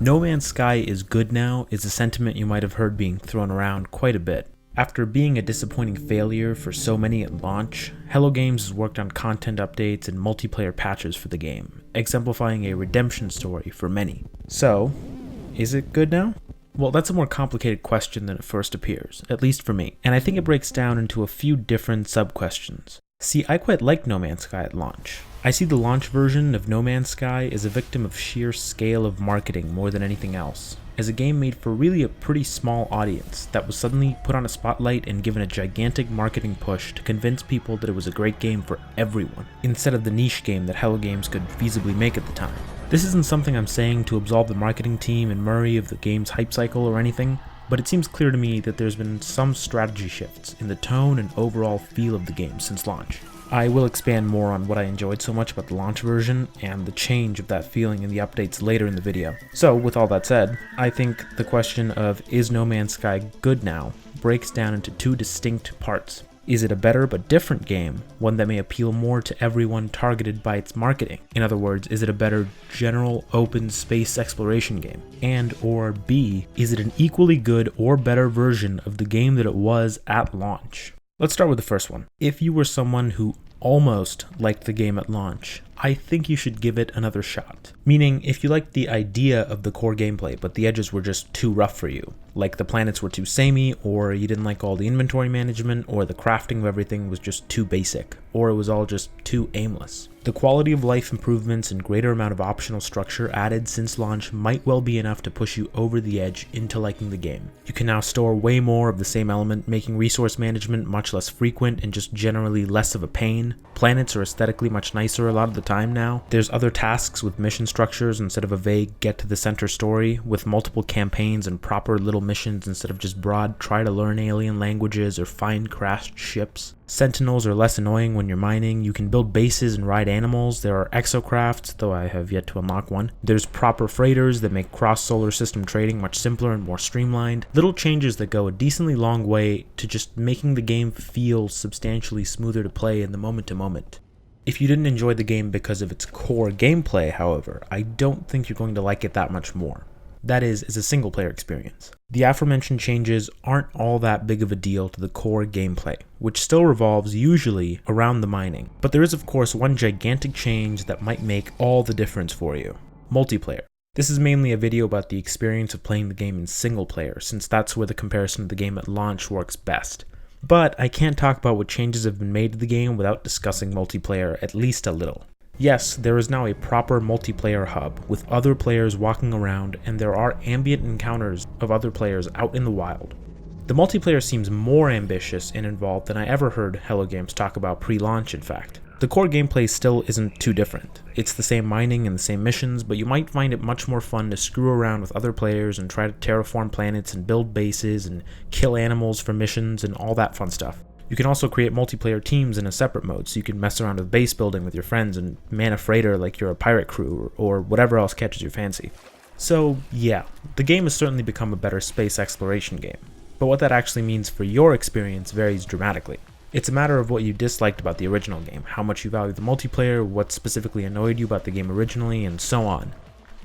No Man's Sky is good now is a sentiment you might have heard being thrown around quite a bit. After being a disappointing failure for so many at launch, Hello Games has worked on content updates and multiplayer patches for the game, exemplifying a redemption story for many. So, is it good now? Well, that's a more complicated question than it first appears, at least for me, and I think it breaks down into a few different sub-questions. See, I quite liked No Man's Sky at launch. I see the launch version of No Man's Sky as a victim of sheer scale of marketing more than anything else, as a game made for really a pretty small audience that was suddenly put on a spotlight and given a gigantic marketing push to convince people that it was a great game for everyone, instead of the niche game that Hello Games could feasibly make at the time. This isn't something I'm saying to absolve the marketing team and Murray of the game's hype cycle or anything, but it seems clear to me that there's been some strategy shifts in the tone and overall feel of the game since launch. I will expand more on what I enjoyed so much about the launch version and the change of that feeling in the updates later in the video. So with all that said, I think the question of is No Man's Sky good now breaks down into two distinct parts. Is it a better but different game, one that may appeal more to everyone targeted by its marketing? In other words, is it a better general open space exploration game? And or B, is it an equally good or better version of the game that it was at launch? Let's start with the first one. If you were someone who almost liked the game at launch, I think you should give it another shot. Meaning, if you liked the idea of the core gameplay, but the edges were just too rough for you, like the planets were too samey, or you didn't like all the inventory management, or the crafting of everything was just too basic, or it was all just too aimless. The quality of life improvements and greater amount of optional structure added since launch might well be enough to push you over the edge into liking the game. You can now store way more of the same element, making resource management much less frequent and just generally less of a pain. Planets are aesthetically much nicer a lot of the time now. There's other tasks with mission structures instead of a vague get to the center story, with multiple campaigns and proper little missions instead of just broad try to learn alien languages or find crashed ships. Sentinels are less annoying when you're mining. You can build bases and ride animals. There are exocrafts, though I have yet to unlock one. There's proper freighters that make cross-solar system trading much simpler and more streamlined. Little changes that go a decently long way to just making the game feel substantially smoother to play in the moment to moment. If you didn't enjoy the game because of its core gameplay, however, I don't think you're going to like it that much more. That is, as a single-player experience. The aforementioned changes aren't all that big of a deal to the core gameplay, which still revolves usually around the mining. But there is of course one gigantic change that might make all the difference for you. Multiplayer. This is mainly a video about the experience of playing the game in single player, since that's where the comparison of the game at launch works best. But I can't talk about what changes have been made to the game without discussing multiplayer at least a little. Yes, there is now a proper multiplayer hub with other players walking around, and there are ambient encounters of other players out in the wild. The multiplayer seems more ambitious and involved than I ever heard Hello Games talk about pre-launch, in fact. The core gameplay still isn't too different. It's the same mining and the same missions, but you might find it much more fun to screw around with other players and try to terraform planets and build bases and kill animals for missions and all that fun stuff. You can also create multiplayer teams in a separate mode, so you can mess around with base building with your friends and man a freighter like you're a pirate crew or whatever else catches your fancy. So yeah, the game has certainly become a better space exploration game, but what that actually means for your experience varies dramatically. It's a matter of what you disliked about the original game, how much you value the multiplayer, what specifically annoyed you about the game originally, and so on.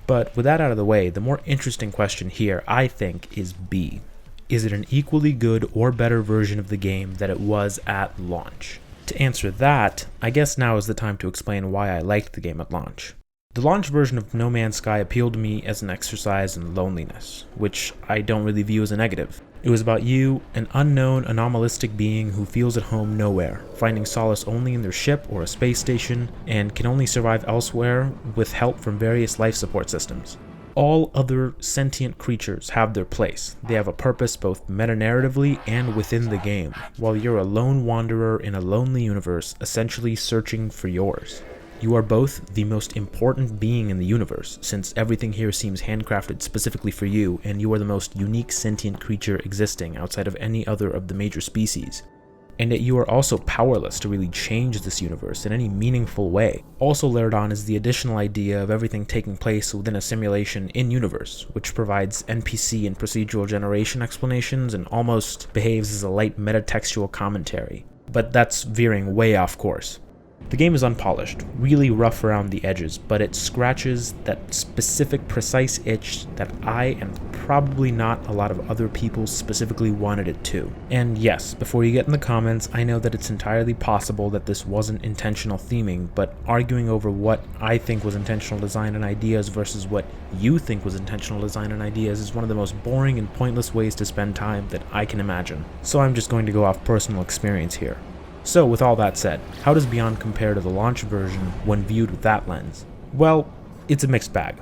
But with that out of the way, the more interesting question here, I think, is B. Is it an equally good or better version of the game that it was at launch? To answer that, I guess now is the time to explain why I liked the game at launch. The launch version of No Man's Sky appealed to me as an exercise in loneliness, which I don't really view as a negative. It was about you, an unknown anomalistic being who feels at home nowhere, finding solace only in their ship or a space station, and can only survive elsewhere with help from various life support systems. All other sentient creatures have their place. They have a purpose both meta-narratively and within the game, while you're a lone wanderer in a lonely universe essentially searching for yours. You are both the most important being in the universe, since everything here seems handcrafted specifically for you, and you are the most unique sentient creature existing outside of any other of the major species. And yet you are also powerless to really change this universe in any meaningful way. Also layered on is the additional idea of everything taking place within a simulation in-universe, which provides NPC and procedural generation explanations and almost behaves as a light metatextual commentary. But that's veering way off course. The game is unpolished, really rough around the edges, but it scratches that specific precise itch that I and probably not a lot of other people specifically wanted it to. And yes, before you get in the comments, I know that it's entirely possible that this wasn't intentional theming, but arguing over what I think was intentional design and ideas versus what you think was intentional design and ideas is one of the most boring and pointless ways to spend time that I can imagine. So I'm just going to go off personal experience here. So with all that said, how does Beyond compare to the launch version when viewed with that lens? Well, it's a mixed bag.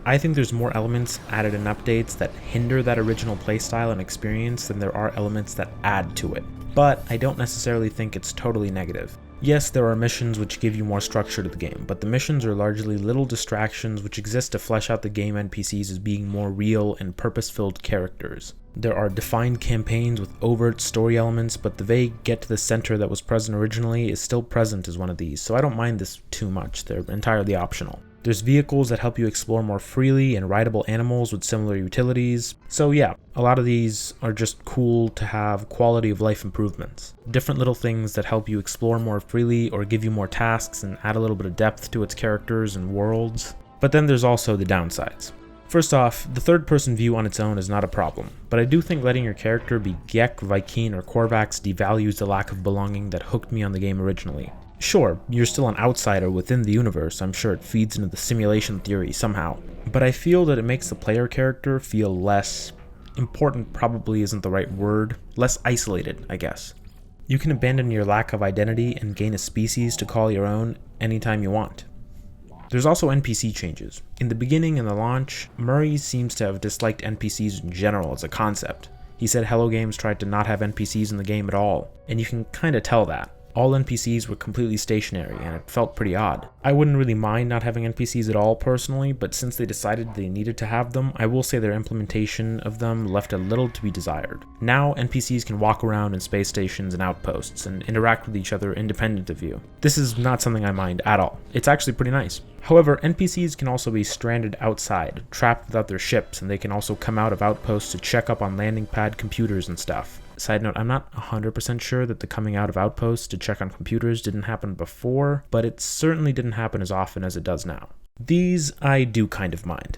I think there's more elements added in updates that hinder that original playstyle and experience than there are elements that add to it, but I don't necessarily think it's totally negative. Yes, there are missions which give you more structure to the game, but the missions are largely little distractions which exist to flesh out the game NPCs as being more real and purpose-filled characters. There are defined campaigns with overt story elements, but the vague get to the center that was present originally is still present as one of these, so I don't mind this too much. They're entirely optional. There's vehicles that help you explore more freely and rideable animals with similar utilities. So yeah, a lot of these are just cool to have quality of life improvements. Different little things that help you explore more freely or give you more tasks and add a little bit of depth to its characters and worlds. But then there's also the downsides. First off, the third-person view on its own is not a problem, but I do think letting your character be Gek, Vy'keen, or Korvax devalues the lack of belonging that hooked me on the game originally. Sure, you're still an outsider within the universe, I'm sure it feeds into the simulation theory somehow, but I feel that it makes the player character feel less important, probably isn't the right word, less isolated, I guess. You can abandon your lack of identity and gain a species to call your own anytime you want. There's also NPC changes. In the beginning and the launch, Murray seems to have disliked NPCs in general as a concept. He said Hello Games tried to not have NPCs in the game at all, and you can kinda tell that. All NPCs were completely stationary, and it felt pretty odd. I wouldn't really mind not having NPCs at all personally, but since they decided they needed to have them, I will say their implementation of them left a little to be desired. Now, NPCs can walk around in space stations and outposts, and interact with each other independent of you. This is not something I mind at all. It's actually pretty nice. However, NPCs can also be stranded outside, trapped without their ships, and they can also come out of outposts to check up on landing pad computers and stuff. Side note, I'm not 100% sure that the coming out of outposts to check on computers didn't happen before, but it certainly didn't happen as often as it does now. These I do kind of mind.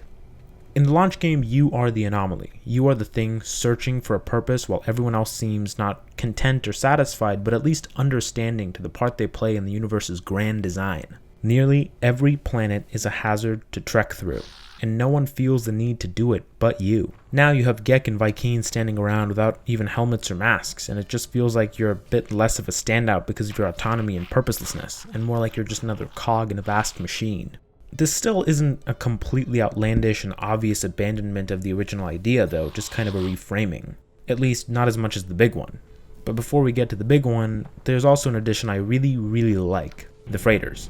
In the launch game, you are the anomaly. You are the thing searching for a purpose while everyone else seems not content or satisfied, but at least understanding to the part they play in the universe's grand design. Nearly every planet is a hazard to trek through, and no one feels the need to do it but you. Now you have Gek and Vy'keen standing around without even helmets or masks, and it just feels like you're a bit less of a standout because of your autonomy and purposelessness, and more like you're just another cog in a vast machine. This still isn't a completely outlandish and obvious abandonment of the original idea though, just kind of a reframing. At least not as much as the big one. But before we get to the big one, there's also an addition I really like, the freighters.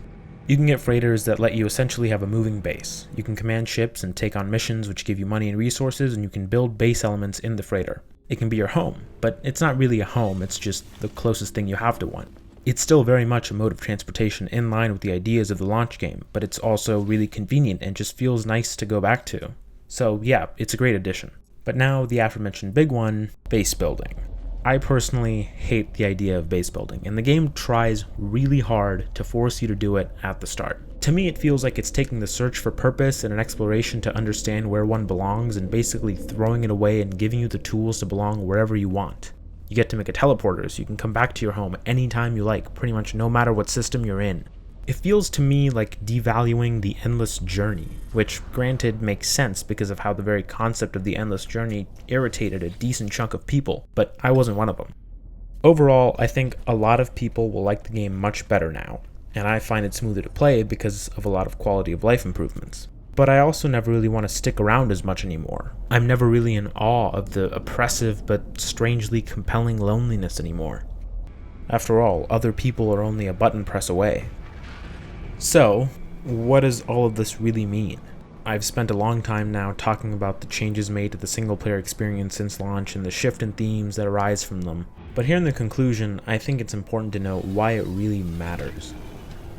You can get freighters that let you essentially have a moving base. You can command ships and take on missions which give you money and resources, and you can build base elements in the freighter. It can be your home, but it's not really a home, it's just the closest thing you have to one. It's still very much a mode of transportation in line with the ideas of the launch game, but it's also really convenient and just feels nice to go back to. So yeah, it's a great addition. But now the aforementioned big one, base building. I personally hate the idea of base building, and the game tries really hard to force you to do it at the start. To me, it feels like it's taking the search for purpose and an exploration to understand where one belongs and basically throwing it away and giving you the tools to belong wherever you want. You get to make a teleporter so you can come back to your home anytime you like, pretty much no matter what system you're in. It feels to me like devaluing the endless journey, which granted makes sense because of how the very concept of the endless journey irritated a decent chunk of people, but I wasn't one of them. Overall, I think a lot of people will like the game much better now, and I find it smoother to play because of a lot of quality of life improvements. But I also never really want to stick around as much anymore. I'm never really in awe of the oppressive but strangely compelling loneliness anymore. After all, other people are only a button press away. So, what does all of this really mean? I've spent a long time now talking about the changes made to the single-player experience since launch and the shift in themes that arise from them. But here in the conclusion, I think it's important to know why it really matters.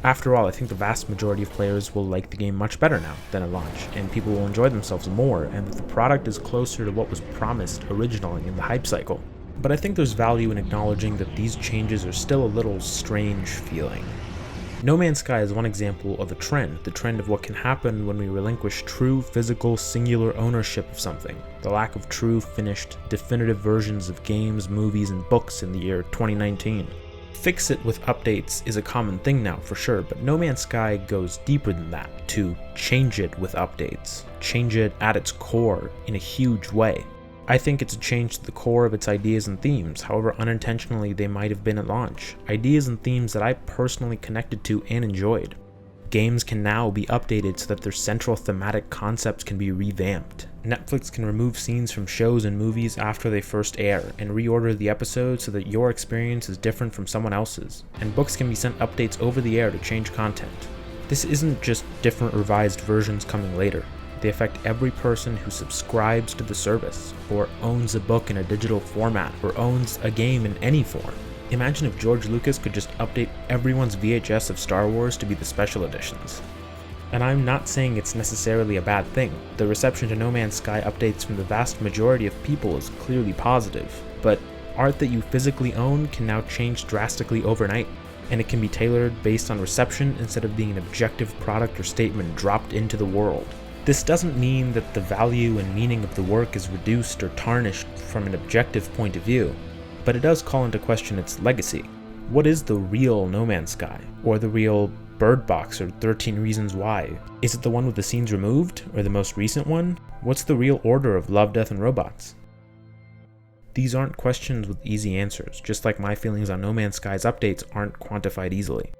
After all, I think the vast majority of players will like the game much better now than at launch, and people will enjoy themselves more, and that the product is closer to what was promised originally in the hype cycle. But I think there's value in acknowledging that these changes are still a little strange feeling. No Man's Sky is one example of a trend, the trend of what can happen when we relinquish true, physical, singular ownership of something, the lack of true, finished, definitive versions of games, movies, and books in the year 2019. Fix it with updates is a common thing now for sure, but No Man's Sky goes deeper than that, to change it with updates, change it at its core in a huge way. I think it's a change to the core of its ideas and themes, however unintentionally they might have been at launch. Ideas and themes that I personally connected to and enjoyed. Games can now be updated so that their central thematic concepts can be revamped. Netflix can remove scenes from shows and movies after they first air, and reorder the episodes so that your experience is different from someone else's. And books can be sent updates over the air to change content. This isn't just different revised versions coming later. They affect every person who subscribes to the service, or owns a book in a digital format, or owns a game in any form. Imagine if George Lucas could just update everyone's VHS of Star Wars to be the special editions. And I'm not saying it's necessarily a bad thing. The reception to No Man's Sky updates from the vast majority of people is clearly positive, but art that you physically own can now change drastically overnight, and it can be tailored based on reception instead of being an objective product or statement dropped into the world. This doesn't mean that the value and meaning of the work is reduced or tarnished from an objective point of view, but it does call into question its legacy. What is the real No Man's Sky? Or the real Bird Box or 13 Reasons Why? Is it the one with the scenes removed? Or the most recent one? What's the real order of Love, Death, and Robots? These aren't questions with easy answers, just like my feelings on No Man's Sky's updates aren't quantified easily.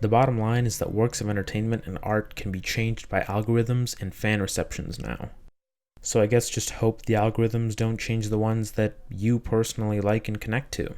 The bottom line is that works of entertainment and art can be changed by algorithms and fan receptions now. So I guess just hope the algorithms don't change the ones that you personally like and connect to.